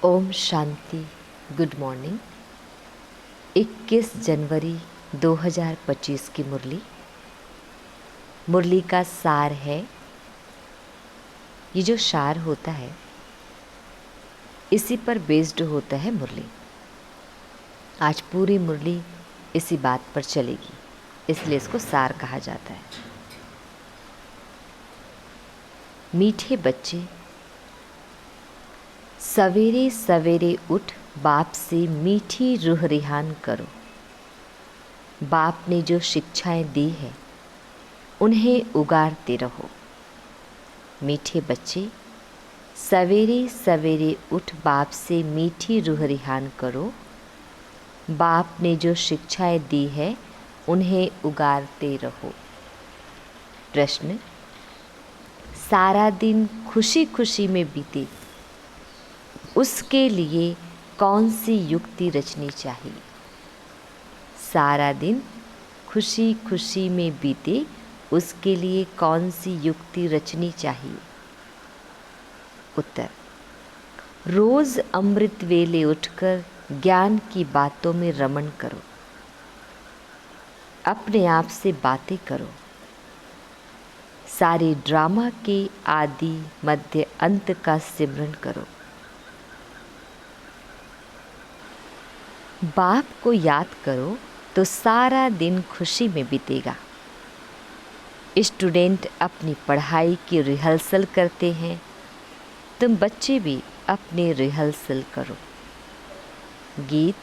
Om Shanti. Good morning. 21 जनवरी 2025 की मुरली का सार है। ये जो सार होता है इसी पर बेस्ड होता है मुरली। आज पूरी मुरली इसी बात पर चलेगी, इसलिए इसको सार कहा जाता है। मीठे बच्चे, सवेरे सवेरे उठ बाप से मीठी रूह रिहान करो। बाप ने जो शिक्षाएं दी है उन्हें उगारते रहो। मीठे बच्चे, सवेरे सवेरे उठ बाप से मीठी रूह रिहान करो। बाप ने जो शिक्षाएं दी है उन्हें उगारते रहो। प्रश्न: सारा दिन खुशी खुशी में बीते, उसके लिए कौन सी युक्ति रचनी चाहिए? सारा दिन खुशी खुशी में बीते, उसके लिए कौन सी युक्ति रचनी चाहिए? उत्तर: रोज अमृत वेले उठकर ज्ञान की बातों में रमण करो। अपने आप से बातें करो। सारे ड्रामा के आदि मध्य अंत का सिमरन करो। बाप को याद करो तो सारा दिन खुशी में बीतेगा। स्टूडेंट अपनी पढ़ाई की रिहर्सल करते हैं, तुम बच्चे भी अपनी रिहर्सल करो। गीत: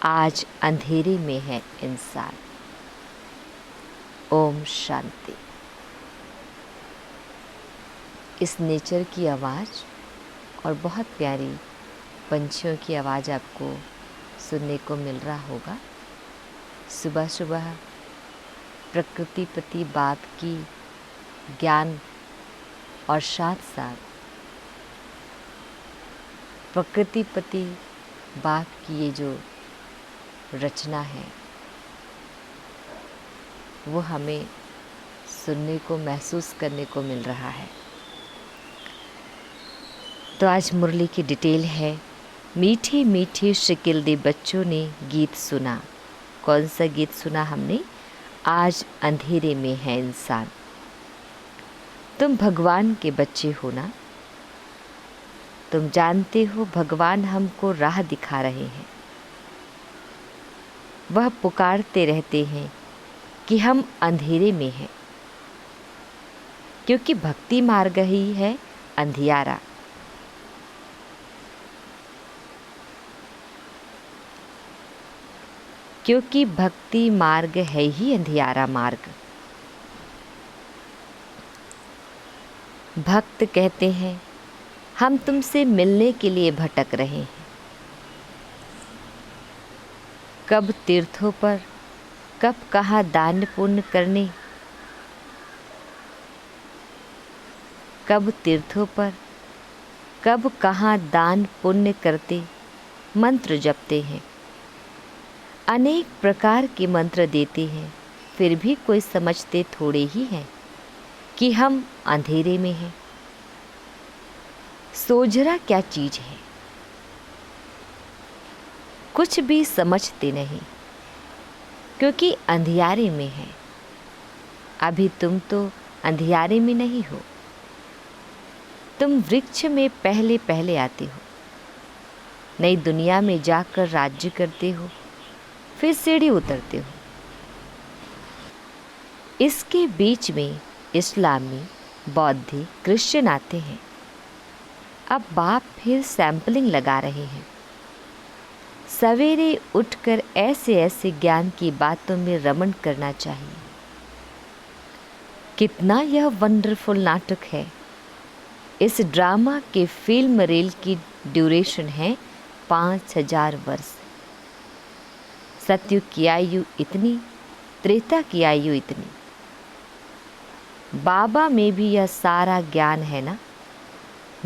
आज अंधेरे में है इंसान। ओम शांति। इस नेचर की आवाज़ और बहुत प्यारी पंछियों की आवाज़ आपको सुनने को मिल रहा होगा। सुबह सुबह प्रकृति प्रति बाप की ज्ञान और साथ साथ प्रकृति प्रति बाप की ये जो रचना है वो हमें सुनने को, महसूस करने को मिल रहा है। तो आज मुरली की डिटेल है। मीठे मीठे शिकिल दे बच्चों ने गीत सुना। कौन सा गीत सुना हमने? आज अंधेरे में है इंसान। तुम भगवान के बच्चे हो ना, तुम जानते हो भगवान हमको राह दिखा रहे हैं। वह पुकारते रहते हैं कि हम अंधेरे में हैं, क्योंकि भक्ति मार्ग ही है अंधियारा। क्योंकि भक्ति मार्ग है ही अंधियारा मार्ग। भक्त कहते हैं हम तुमसे मिलने के लिए भटक रहे हैं। कब तीर्थों पर, कब कहाँ दान पुण्य करने। कब तीर्थों पर, कब कहाँ दान पुण्य करते मंत्र जपते हैं। अनेक प्रकार के मंत्र देते हैं, फिर भी कोई समझते थोड़े ही हैं कि हम अंधेरे में हैं। सोझरा क्या चीज़ है, कुछ भी समझते नहीं, क्योंकि अंधियारे में है। अभी तुम तो अंधियारे में नहीं हो, तुम वृक्ष में पहले पहले आते हो। नई दुनिया में जाकर राज्य करते हो, फिर सीढ़ी उतरते हो। इसके बीच में इस्लामी, बौद्धिक, क्रिश्चियन आते हैं। अब बाप फिर सैंपलिंग लगा रहे हैं। सवेरे उठकर ऐसे ऐसे ज्ञान की बातों में रमण करना चाहिए। कितना यह वंडरफुल नाटक है। इस ड्रामा के फिल्म रील की ड्यूरेशन है 5000 वर्ष। सतयुग की आयु इतनी, त्रेता की आयु इतनी। बाबा में भी यह सारा ज्ञान है ना,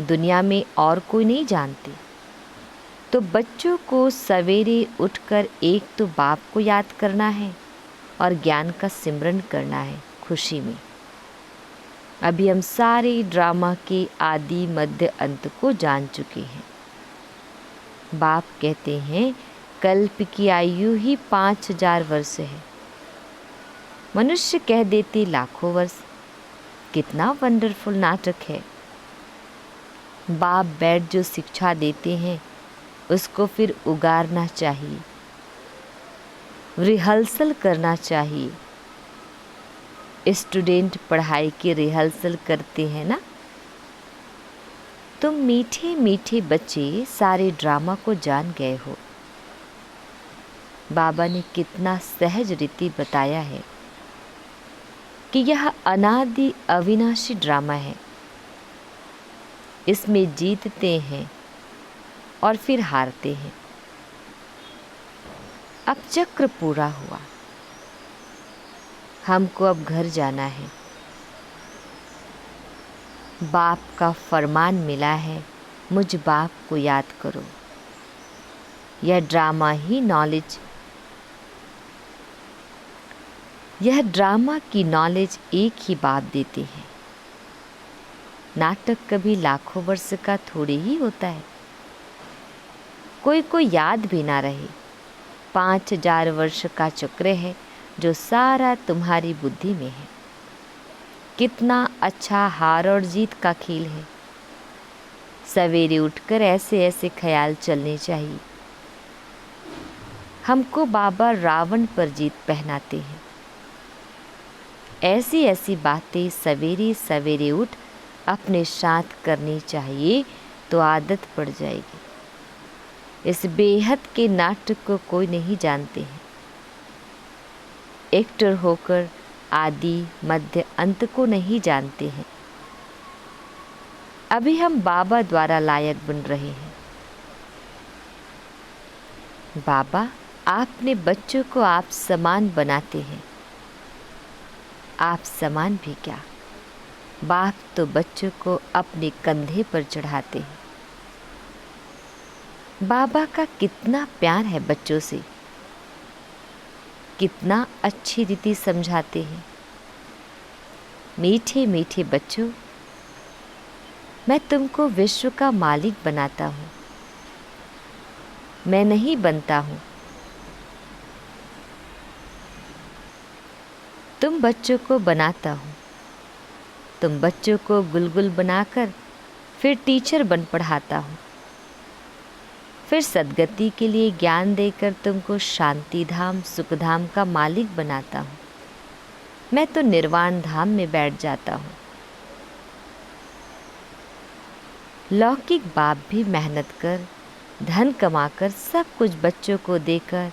दुनिया में और कोई नहीं जानते। तो बच्चों को सवेरे उठकर एक तो बाप को याद करना है और ज्ञान का सिमरन करना है खुशी में। अभी हम सारे ड्रामा के आदि मध्य अंत को जान चुके हैं। बाप कहते हैं कल्प की आयु ही 5000 वर्ष है। मनुष्य कह देते लाखों वर्ष। कितना वंडरफुल नाटक है। बाप बैठ जो शिक्षा देते हैं उसको फिर उगारना चाहिए, रिहर्सल करना चाहिए। स्टूडेंट पढ़ाई की रिहर्सल करते हैं ना। तुम मीठे मीठे बच्चे सारे ड्रामा को जान गए हो। बाबा ने कितना सहज रीति बताया है कि यह अनादि अविनाशी ड्रामा है। इसमें जीतते हैं और फिर हारते हैं। अब चक्र पूरा हुआ। हमको अब घर जाना है। बाप का फरमान मिला है, मुझ बाप को याद करो। यह ड्रामा की नॉलेज एक ही बाप देते हैं। नाटक कभी लाखों वर्ष का थोड़ी ही होता है। कोई को याद भी ना रहे। 5000 वर्ष का चक्र है जो सारा तुम्हारी बुद्धि में है। कितना अच्छा हार और जीत का खेल है। सवेरे उठकर ऐसे ऐसे ख्याल चलने चाहिए। हमको बाबा रावण पर जीत पहनाते हैं। ऐसी ऐसी बातें सवेरे सवेरे उठ अपने साथ करनी चाहिए तो आदत पड़ जाएगी। इस बेहद के नाटक को कोई नहीं जानते हैं। एक्टर होकर आदि मध्य अंत को नहीं जानते हैं। अभी हम बाबा द्वारा लायक बन रहे हैं। बाबा आपने बच्चों को आप समान बनाते हैं। आप समान भी क्या, बाप तो बच्चों को अपने कंधे पर चढ़ाते हैं। बाबा का कितना प्यार है बच्चों से। कितना अच्छी रीति समझाते हैं। मीठे मीठे बच्चों, मैं तुमको विश्व का मालिक बनाता हूँ। मैं नहीं बनता हूँ। तुम बच्चों को बनाता हूँ। तुम बच्चों को गुलगुल बनाकर फिर टीचर बन पढ़ाता हूँ। फिर सद्गति के लिए ज्ञान देकर तुमको शांति धाम सुखधाम का मालिक बनाता हूँ। मैं तो निर्वाण धाम में बैठ जाता हूँ। लौकिक बाप भी मेहनत कर धन कमाकर सब कुछ बच्चों को देकर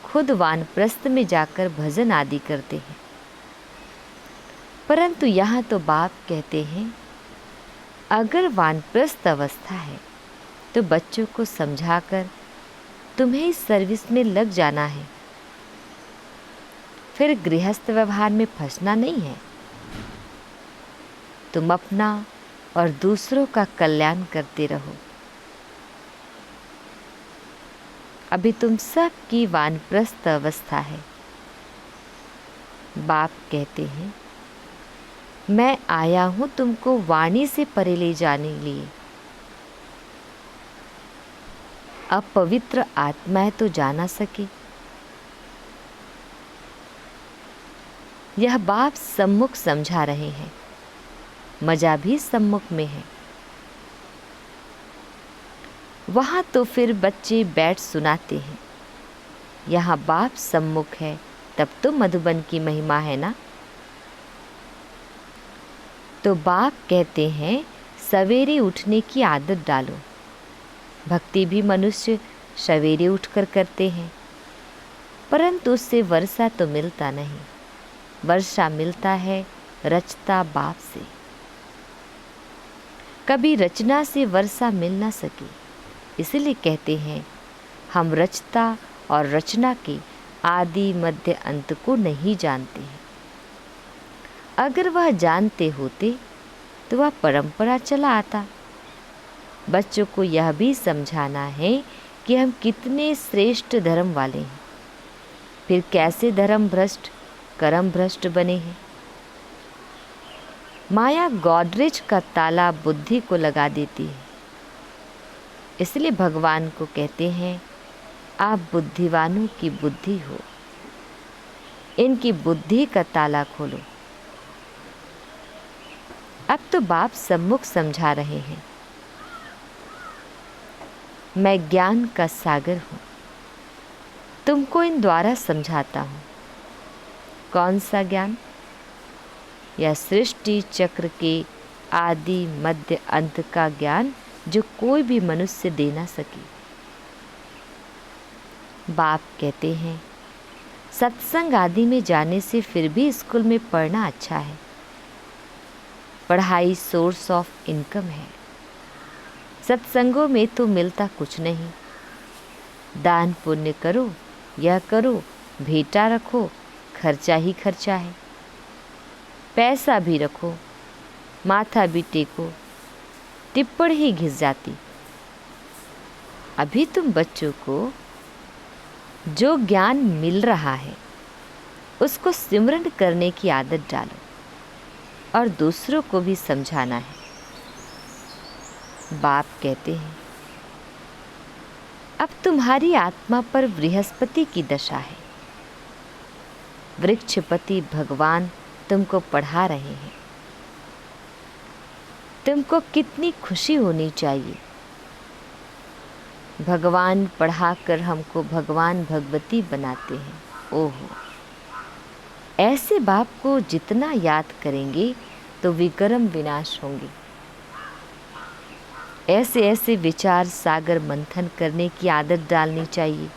खुद वानप्रस्थ में जाकर भजन आदि करते हैं। परंतु यहाँ तो बाप कहते हैं अगर वानप्रस्थ अवस्था है तो बच्चों को समझाकर तुम्हें इस सर्विस में लग जाना है। फिर गृहस्थ व्यवहार में फंसना नहीं है। तुम अपना और दूसरों का कल्याण करते रहो। अभी तुम सब की वानप्रस्थ अवस्था है। बाप कहते हैं मैं आया हूं तुमको वाणी से परे ले जाने के लिए। अपवित्र आत्माएं तो जा ना सके। यह बाप सम्मुख समझा रहे हैं। मजा भी सम्मुख में है। वहाँ तो फिर बच्चे बैठ सुनाते हैं। यहाँ बाप सम्मुख है तब तो मधुबन की महिमा है ना। तो बाप कहते हैं सवेरे उठने की आदत डालो। भक्ति भी मनुष्य सवेरे उठकर करते हैं, परंतु उससे वर्षा तो मिलता नहीं। वर्षा मिलता है रचता बाप से। कभी रचना से वर्षा मिल ना सके, इसलिए कहते हैं हम रचता और रचना के आदि मध्य अंत को नहीं जानते हैं। अगर वह जानते होते तो वह परंपरा चला आता। बच्चों को यह भी समझाना है कि हम कितने श्रेष्ठ धर्म वाले हैं, फिर कैसे धर्म भ्रष्ट कर्म भ्रष्ट बने हैं। माया गॉडरेज का ताला बुद्धि को लगा देती है। इसलिए भगवान को कहते हैं, आप बुद्धिवानों की बुद्धि हो, इनकी बुद्धि का ताला खोलो। अब तो बाप सम्मुख समझा रहे हैं, मैं ज्ञान का सागर हूँ, तुमको इन द्वारा समझाता हूँ। कौन सा ज्ञान? यह सृष्टि चक्र के आदि मध्य अंत का ज्ञान जो कोई भी मनुष्य दे ना सके। बाप कहते हैं, सत्संग आदि में जाने से फिर भी स्कूल में पढ़ना अच्छा है। पढ़ाई सोर्स ऑफ इनकम है। सत्संगों में तो मिलता कुछ नहीं। दान पुण्य करो, यह करो, भेंटा रखो, खर्चा ही खर्चा है। पैसा भी रखो, माथा भी टेको, टिप्पण ही घिस जाती। अभी तुम बच्चों को जो ज्ञान मिल रहा है उसको सिमरन करने की आदत डालो और दूसरों को भी समझाना है। बाप कहते हैं, अब तुम्हारी आत्मा पर बृहस्पति की दशा है। वृक्षपति भगवान तुमको पढ़ा रहे हैं। तुमको कितनी खुशी होनी चाहिए। भगवान पढ़ाकर हमको भगवान भगवती बनाते हैं। ओहो, ऐसे बाप को जितना याद करेंगे तो विक्रम विनाश होंगे। ऐसे ऐसे विचार सागर मंथन करने की आदत डालनी चाहिए।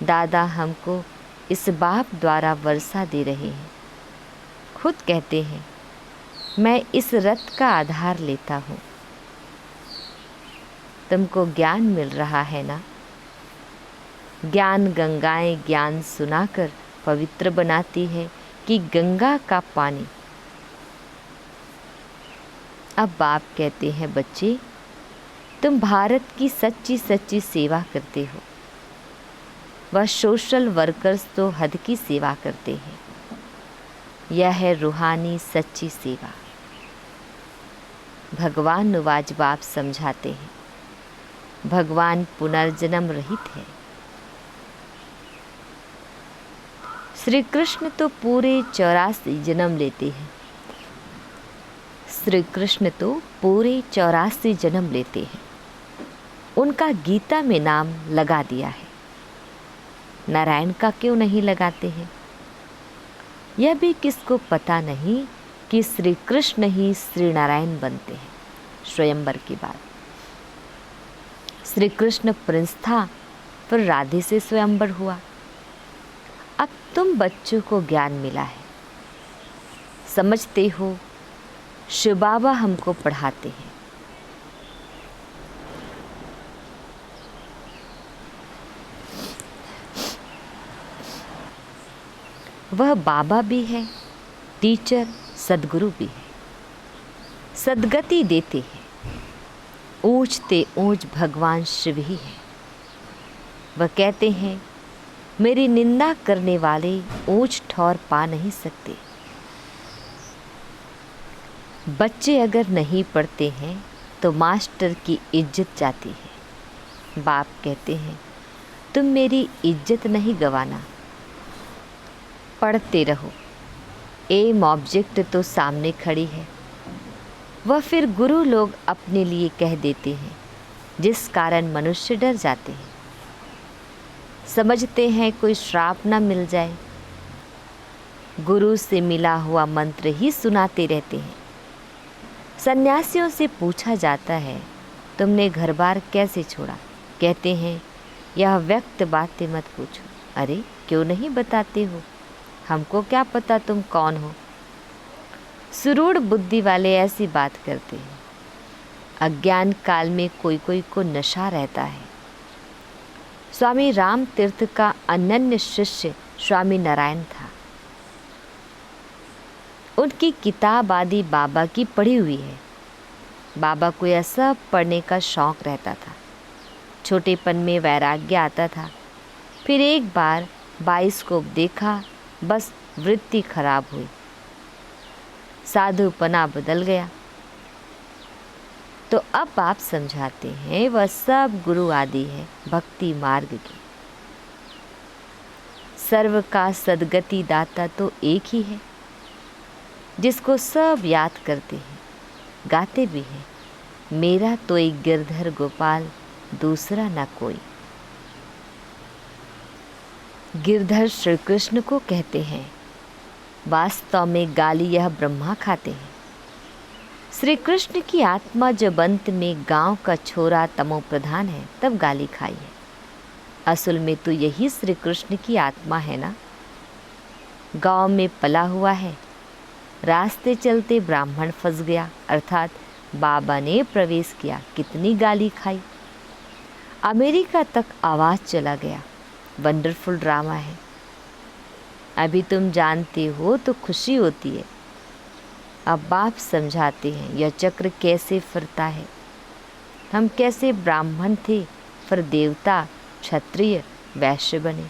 दादा हमको इस बाप द्वारा वर्षा दे रहे हैं। खुद कहते हैं, मैं इस रथ का आधार लेता हूँ। तुमको ज्ञान मिल रहा है ना? ज्ञान गंगाएं ज्ञान सुनाकर पवित्र बनाती है कि गंगा का पानी। अब बाप कहते हैं, बच्चे तुम भारत की सच्ची सच्ची सेवा करते हो। वह सोशल वर्कर्स तो हद की सेवा करते हैं। यह है रूहानी सच्ची सेवा। भगवान नुवाज बाप समझाते हैं, भगवान पुनर्जन्म रहित है। श्री कृष्ण तो पूरे 84 जन्म लेते हैं। श्री कृष्ण तो पूरे 84 जन्म लेते हैं। उनका गीता में नाम लगा दिया है। नारायण का क्यों नहीं लगाते हैं? यह भी किसको पता नहीं कि श्री कृष्ण ही श्री नारायण बनते हैं। स्वयंवर की बात। श्री कृष्ण प्रिंस था, फिर राधे से स्वयंवर हुआ। अब तुम बच्चों को ज्ञान मिला है, समझते हो। शिव बाबा हमको पढ़ाते हैं। वह बाबा भी है, टीचर सदगुरु भी है। सदगति देते हैं। ऊंचते ऊंच भगवान शिव ही है। वह कहते हैं, मेरी निंदा करने वाले ऊंच ठौर पा नहीं सकते। बच्चे अगर नहीं पढ़ते हैं तो मास्टर की इज्जत जाती है। बाप कहते हैं, तुम मेरी इज्जत नहीं गंवाना, पढ़ते रहो। एम ऑब्जेक्ट तो सामने खड़ी है। वह फिर गुरु लोग अपने लिए कह देते हैं, जिस कारण मनुष्य डर जाते हैं। समझते हैं कोई श्राप ना मिल जाए। गुरु से मिला हुआ मंत्र ही सुनाते रहते हैं। सन्यासियों से पूछा जाता है, तुमने घर बार कैसे छोड़ा? कहते हैं, यह व्यक्त बातें मत पूछो। अरे क्यों नहीं बताते हो? हमको क्या पता तुम कौन हो? सुरूढ़ बुद्धि वाले ऐसी बात करते हैं। अज्ञान काल में कोई कोई को नशा रहता है। स्वामी राम तीर्थ का अनन्य शिष्य स्वामी नारायण था। उनकी किताब आदि बाबा की पढ़ी हुई है। बाबा को यह सब पढ़ने का शौक रहता था। छोटेपन में वैराग्य आता था। फिर एक बार बाइस्कोप देखा, बस वृत्ति खराब हुई। साधुपना बदल गया। तो अब आप समझाते हैं वह सब गुरु आदि है भक्ति मार्ग के। सर्व का सद्गति दाता तो एक ही है, जिसको सब याद करते हैं, गाते भी हैं, मेरा तो एक गिरधर गोपाल, दूसरा ना कोई। गिरधर श्री कृष्ण को कहते हैं। वास्तव में गाली यह ब्रह्मा खाते हैं। श्री कृष्ण की आत्मा जब अंत में गांव का छोरा तमो प्रधान है तब गाली खाई है। असल में तो यही श्री कृष्ण की आत्मा है ना। गांव में पला हुआ है, रास्ते चलते ब्राह्मण फंस गया, अर्थात बाबा ने प्रवेश किया, कितनी गाली खाई। अमेरिका तक आवाज़ चला गया, वंडरफुल ड्रामा है। अभी तुम जानते हो तो खुशी होती है। अब बाप समझाते हैं यह चक्र कैसे फिरता है। हम कैसे ब्राह्मण थे, फिर देवता, क्षत्रिय, वैश्य बने।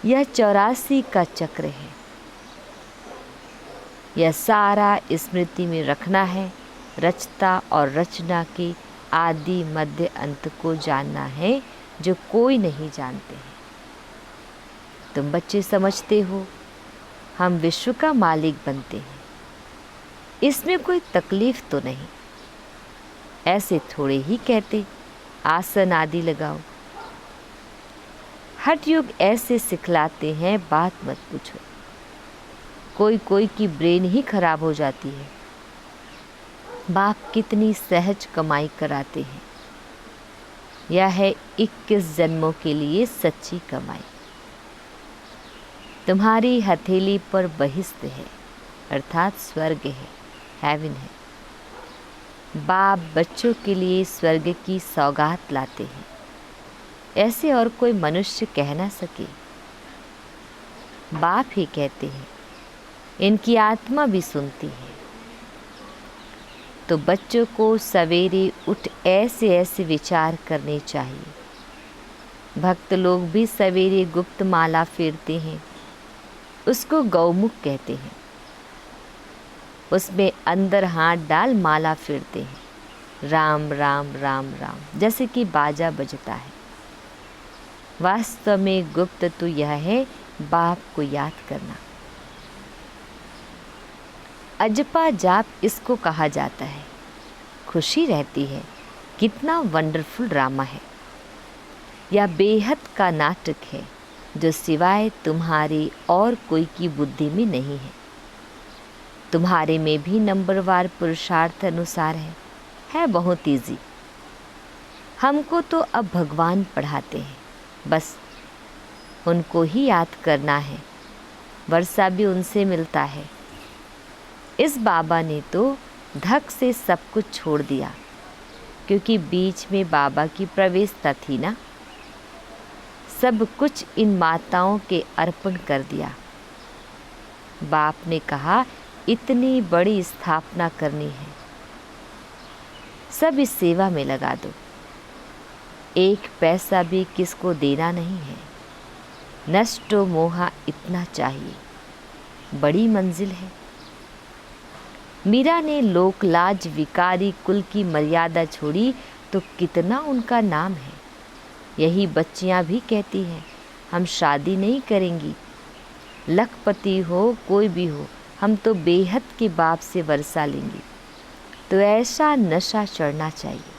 यह 84 का चक्र है। यह सारा स्मृति में रखना है। रचता और रचना के आदि मध्य अंत को जानना है, जो कोई नहीं जानते हैं। तुम बच्चे समझते हो हम विश्व का मालिक बनते हैं, इसमें कोई तकलीफ तो नहीं। ऐसे थोड़े ही कहते आसन आदि लगाओ। हठ युग ऐसे सिखलाते हैं, बात मत पूछो। कोई कोई की ब्रेन ही खराब हो जाती है। बाप कितनी सहज कमाई कराते हैं। यह है 21 जन्मों के लिए सच्ची कमाई। तुम्हारी हथेली पर बहिष्त है, अर्थात स्वर्ग है, हेवन है। बाप बच्चों के लिए स्वर्ग की सौगात लाते हैं, ऐसे और कोई मनुष्य कह ना सके। बाप ही कहते हैं, इनकी आत्मा भी सुनती है। तो बच्चों को सवेरे उठ ऐसे ऐसे विचार करने चाहिए। भक्त लोग भी सवेरे गुप्त माला फेरते हैं, उसको गौमुख कहते हैं। उसमें अंदर हाथ डाल माला फेरते हैं, राम राम राम राम, जैसे कि बाजा बजता है। वास्तव में गुप्त तो यह है, बाप को याद करना। अजपा जाप इसको कहा जाता है। खुशी रहती है, कितना वंडरफुल ड्रामा है। यह बेहद का नाटक है, जो सिवाय तुम्हारी और कोई की बुद्धि में नहीं है। तुम्हारे में भी नंबरवार पुरुषार्थ अनुसार है बहुत इजी। हमको तो अब भगवान पढ़ाते हैं, बस उनको ही याद करना है। वर्षा भी उनसे मिलता है। इस बाबा ने तो धक से सब कुछ छोड़ दिया, क्योंकि बीच में बाबा की प्रवेशता थी ना। सब कुछ इन माताओं के अर्पण कर दिया। बाप ने कहा इतनी बड़ी स्थापना करनी है, सब इस सेवा में लगा दो। एक पैसा भी किसको देना नहीं है। नष्टो मोहा इतना चाहिए, बड़ी मंजिल है। मीरा ने लोकलाज विकारी कुल की मर्यादा छोड़ी तो कितना उनका नाम है। यही बच्चियां भी कहती हैं, हम शादी नहीं करेंगी, लखपति हो कोई भी हो, हम तो बेहद के बाप से वर्षा लेंगे। तो ऐसा नशा चढ़ना चाहिए।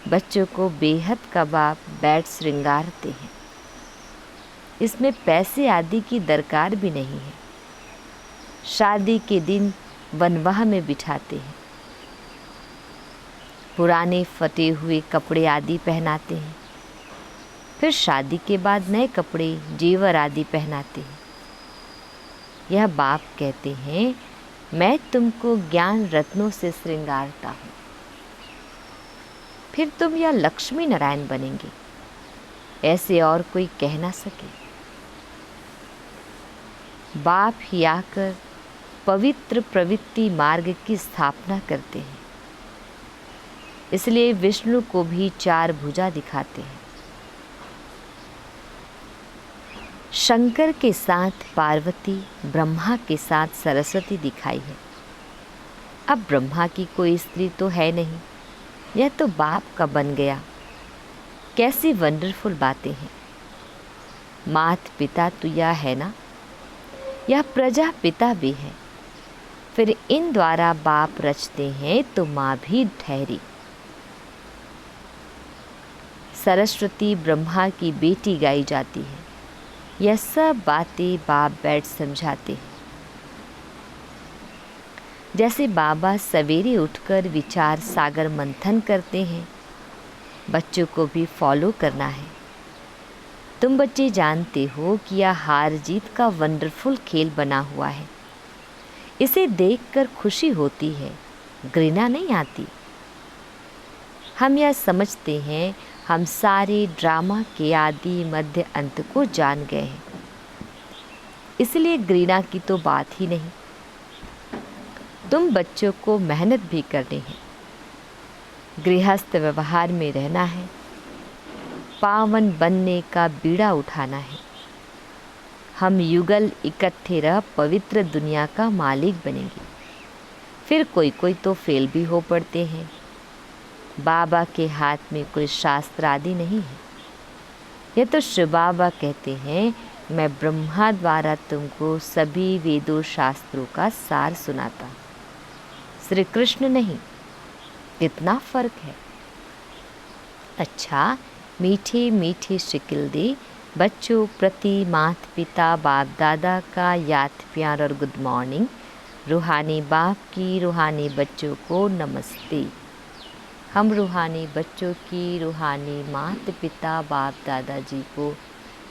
बच्चों को बेहद का बाप बैठ श्रृंगारते हैं। इसमें पैसे आदि की दरकार भी नहीं है। शादी के दिन वनवाह में बिठाते हैं, पुराने फटे हुए कपड़े आदि पहनाते हैं, फिर शादी के बाद नए कपड़े जेवर आदि पहनाते हैं। यह बाप कहते हैं, मैं तुमको ज्ञान रत्नों से श्रृंगारता हूँ, फिर तुम यह लक्ष्मी नारायण बनेंगे, ऐसे और कोई कह ना सके। बाप ही आकर पवित्र प्रवृत्ति मार्ग की स्थापना करते हैं। इसलिए विष्णु को भी 4 भुजा दिखाते हैं। शंकर के साथ पार्वती, ब्रह्मा के साथ सरस्वती दिखाई है। अब ब्रह्मा की कोई स्त्री तो है नहीं, यह तो बाप का बन गया। कैसी वंडरफुल बातें हैं। मात पिता तो यह है ना, यह प्रजा पिता भी है। फिर इन द्वारा बाप रचते हैं तो माँ भी ठहरी। सरस्वती ब्रह्मा की बेटी गाई जाती है। यह सब बातें बाप बैठ समझाते हैं। जैसे बाबा सवेरे उठकर विचार सागर मंथन करते हैं, बच्चों को भी फॉलो करना है। तुम बच्चे जानते हो कि यह हार जीत का वंडरफुल खेल बना हुआ है। इसे देखकर खुशी होती है, घृणा नहीं आती। हम यह समझते हैं हम सारे ड्रामा के आदि मध्य अंत को जान गए हैं, इसलिए घृणा की तो बात ही नहीं। तुम बच्चों को मेहनत भी करनी है, गृहस्थ व्यवहार में रहना है, पावन बनने का बीड़ा उठाना है। हम युगल इकट्ठे रह पवित्र दुनिया का मालिक बनेंगे। फिर कोई कोई तो फेल भी हो पड़ते हैं। बाबा के हाथ में कोई शास्त्र आदि नहीं है। यह तो शिव बाबा कहते हैं, मैं ब्रह्मा द्वारा तुमको सभी वेदों शास्त्रों का सार सुनाता। श्री कृष्ण नहीं। कितना फर्क है। अच्छा, मीठे मीठे शिकिल दे बच्चों प्रति माता पिता बाप दादा का याद प्यार और गुड मॉर्निंग। रूहानी बाप की रूहानी बच्चों को नमस्ते। हम रूहानी बच्चों की रूहानी माता पिता बाप दादाजी को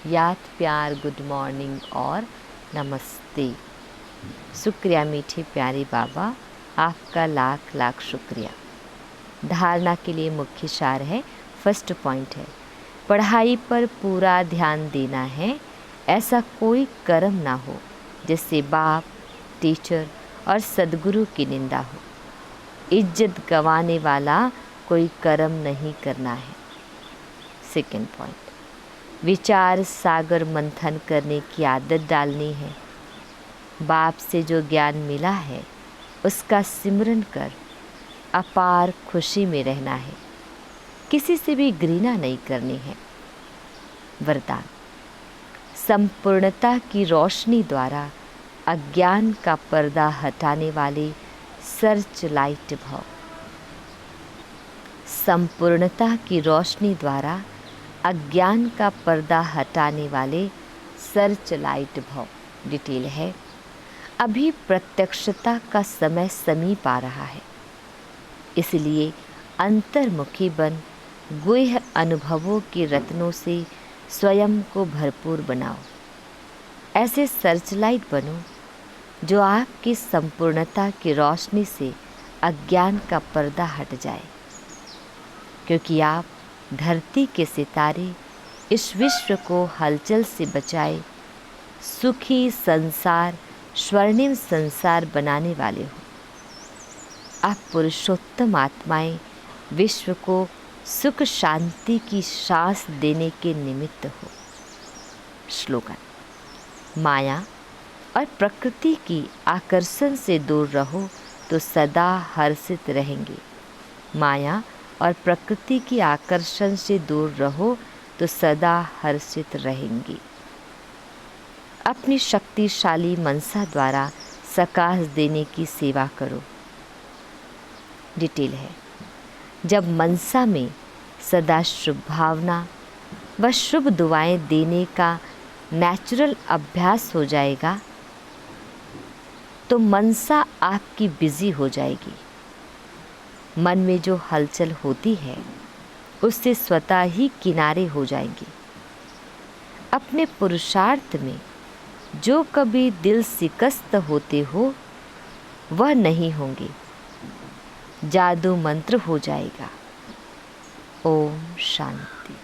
याद प्यार गुड मॉर्निंग और नमस्ते। शुक्रिया मीठे प्यारे बाबा, आपका लाख लाख शुक्रिया। धारणा के लिए मुख्य सार है, फर्स्ट पॉइंट है, पढ़ाई पर पूरा ध्यान देना है। ऐसा कोई कर्म ना हो जिससे बाप, टीचर और सदगुरु की निंदा हो। इज्जत गंवाने वाला कोई कर्म नहीं करना है। सेकंड पॉइंट, विचार सागर मंथन करने की आदत डालनी है। बाप से जो ज्ञान मिला है उसका सिमरन कर अपार खुशी में रहना है। किसी से भी घृणा नहीं करनी है। वरदान, संपूर्णता की रोशनी द्वारा अज्ञान का पर्दा हटाने वाले सर्च लाइट भव। संपूर्णता की रोशनी द्वारा अज्ञान का पर्दा हटाने वाले सर्च लाइट भव। डिटेल है, अभी प्रत्यक्षता का समय समीप आ रहा है, इसलिए अंतर्मुखी बन गुह्य अनुभवों के रत्नों से स्वयं को भरपूर बनाओ। ऐसे सर्चलाइट बनो जो आपकी संपूर्णता की रोशनी से अज्ञान का पर्दा हट जाए, क्योंकि आप धरती के सितारे इस विश्व को हलचल से बचाए सुखी संसार, स्वर्णिम संसार बनाने वाले हो। आप पुरुषोत्तम आत्माएं विश्व को सुख शांति की सांस देने के निमित्त हो। श्लोगन, माया और प्रकृति की आकर्षण से दूर रहो तो सदा हर्षित रहेंगे। माया और प्रकृति की आकर्षण से दूर रहो तो सदा हर्षित रहेंगे। अपनी शक्तिशाली मनसा द्वारा सकाश देने की सेवा करो। डिटेल है, जब मनसा में सदा शुभ भावना व शुभ दुआएं देने का नेचुरल अभ्यास हो जाएगा तो मनसा आपकी बिजी हो जाएगी। मन में जो हलचल होती है उससे स्वतः ही किनारे हो जाएंगे। अपने पुरुषार्थ में जो कभी दिल शिकस्त होते हो वह नहीं होंगे। जादू मंत्र हो जाएगा। ओम शांति।